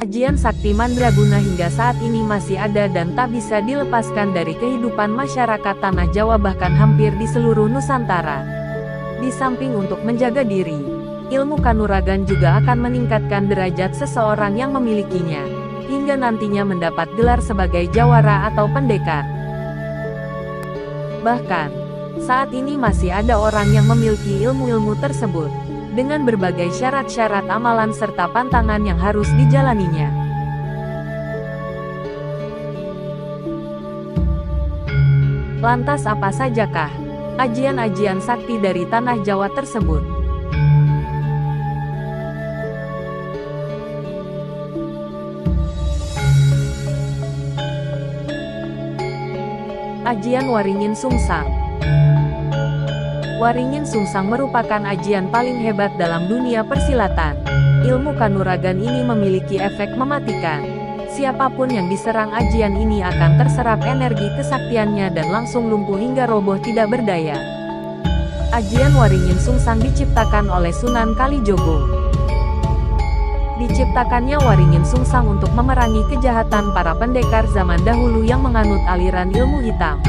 Ajian sakti mandraguna hingga saat ini masih ada dan tak bisa dilepaskan dari kehidupan masyarakat tanah Jawa bahkan hampir di seluruh Nusantara. Di samping untuk menjaga diri, ilmu kanuragan juga akan meningkatkan derajat seseorang yang memilikinya, hingga nantinya mendapat gelar sebagai jawara atau pendekar. Bahkan, saat ini masih ada orang yang memiliki ilmu-ilmu tersebut, dengan berbagai syarat-syarat amalan serta pantangan yang harus dijalaninya. Lantas apa sajakah ajian-ajian sakti dari tanah Jawa tersebut? Ajian Waringin Sungsang. Waringin Sungsang merupakan ajian paling hebat dalam dunia persilatan. Ilmu kanuragan ini memiliki efek mematikan. Siapapun yang diserang ajian ini akan terserap energi kesaktiannya dan langsung lumpuh hingga roboh tidak berdaya. Ajian Waringin Sungsang diciptakan oleh Sunan Kalijogo. Diciptakannya Waringin Sungsang untuk memerangi kejahatan para pendekar zaman dahulu yang menganut aliran ilmu hitam.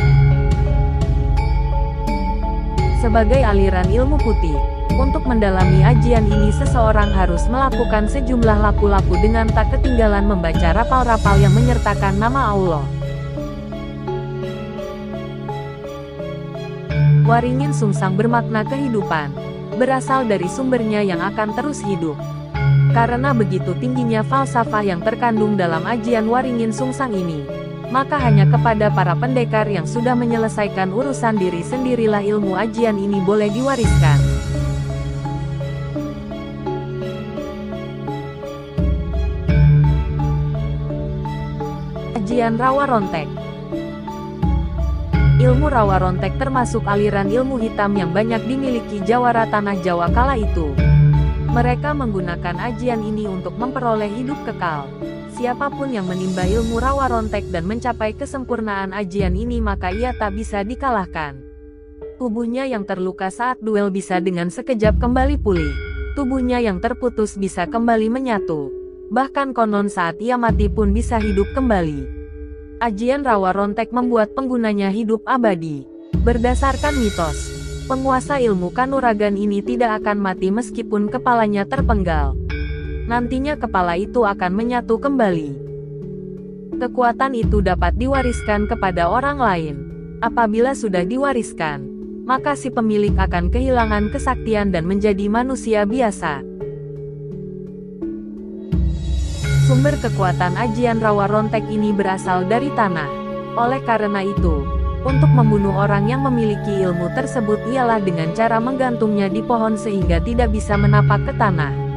Sebagai aliran ilmu putih, untuk mendalami ajian ini seseorang harus melakukan sejumlah laku-laku dengan tak ketinggalan membaca rapal-rapal yang menyertakan nama Allah. Waringin Sungsang bermakna kehidupan, berasal dari sumbernya yang akan terus hidup. Karena begitu tingginya falsafah yang terkandung dalam ajian Waringin Sungsang ini, maka hanya kepada para pendekar yang sudah menyelesaikan urusan diri sendirilah ilmu ajian ini boleh diwariskan. Ajian Rawa Rontek. Ilmu Rawa Rontek termasuk aliran ilmu hitam yang banyak dimiliki jawara tanah Jawa kala itu. Mereka menggunakan ajian ini untuk memperoleh hidup kekal. Siapapun yang menimba ilmu Rawa Rontek dan mencapai kesempurnaan ajian ini maka ia tak bisa dikalahkan. Tubuhnya yang terluka saat duel bisa dengan sekejap kembali pulih. Tubuhnya yang terputus bisa kembali menyatu. Bahkan konon saat ia mati pun bisa hidup kembali. Ajian Rawa Rontek membuat penggunanya hidup abadi. Berdasarkan mitos, penguasa ilmu kanuragan ini tidak akan mati meskipun kepalanya terpenggal. Nantinya kepala itu akan menyatu kembali. Kekuatan itu dapat diwariskan kepada orang lain. Apabila sudah diwariskan, maka si pemilik akan kehilangan kesaktian dan menjadi manusia biasa. Sumber kekuatan ajian Rawa Rontek ini berasal dari tanah. Oleh karena itu, untuk membunuh orang yang memiliki ilmu tersebut ialah dengan cara menggantungnya di pohon sehingga tidak bisa menapak ke tanah.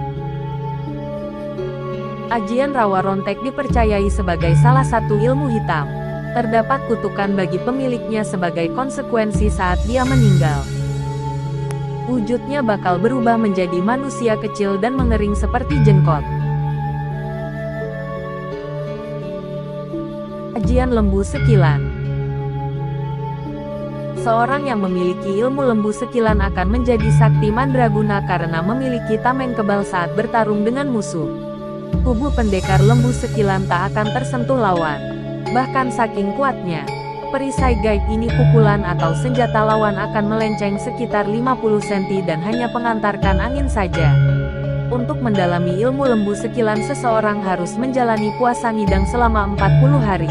Ajian Rawa Rontek dipercayai sebagai salah satu ilmu hitam. Terdapat kutukan bagi pemiliknya sebagai konsekuensi saat dia meninggal. Wujudnya bakal berubah menjadi manusia kecil dan mengering seperti jenggot. Ajian Lembu Sekilan. Seorang yang memiliki ilmu lembu sekilan akan menjadi sakti mandraguna karena memiliki tameng kebal saat bertarung dengan musuh. Tubuh pendekar lembu sekilan tak akan tersentuh lawan. Bahkan saking kuatnya, perisai gaib ini pukulan atau senjata lawan akan melenceng sekitar 50 cm dan hanya pengantarkan angin saja. Untuk mendalami ilmu lembu sekilan seseorang harus menjalani puasa ngidang selama 40 hari.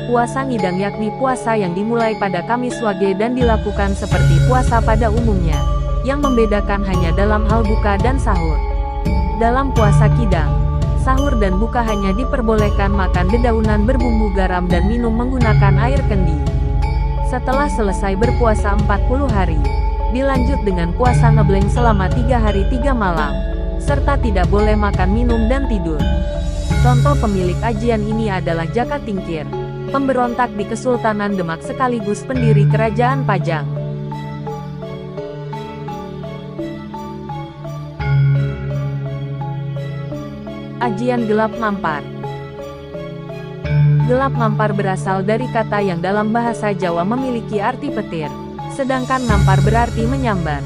Puasa ngidang yakni puasa yang dimulai pada Kamis Wage dan dilakukan seperti puasa pada umumnya. Yang membedakan hanya dalam hal buka dan sahur. Dalam puasa kidang, sahur dan buka hanya diperbolehkan makan dedaunan berbumbu garam dan minum menggunakan air kendi. Setelah selesai berpuasa 40 hari, dilanjut dengan puasa ngebleng selama 3 hari 3 malam, serta tidak boleh makan minum dan tidur. Contoh pemilik ajian ini adalah Jaka Tingkir, pemberontak di Kesultanan Demak sekaligus pendiri Kerajaan Pajang. Ajian Gelap Ngampar. Gelap ngampar berasal dari kata yang dalam bahasa Jawa memiliki arti petir, sedangkan ngampar berarti menyambar.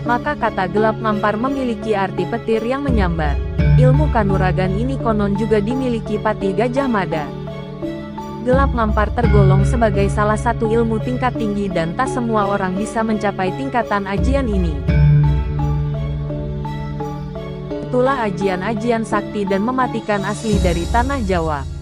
Maka kata gelap ngampar memiliki arti petir yang menyambar. Ilmu kanuragan ini konon juga dimiliki Patih Gajah Mada. Gelap ngampar tergolong sebagai salah satu ilmu tingkat tinggi dan tak semua orang bisa mencapai tingkatan ajian ini. Itulah ajian-ajian sakti dan mematikan asli dari tanah Jawa.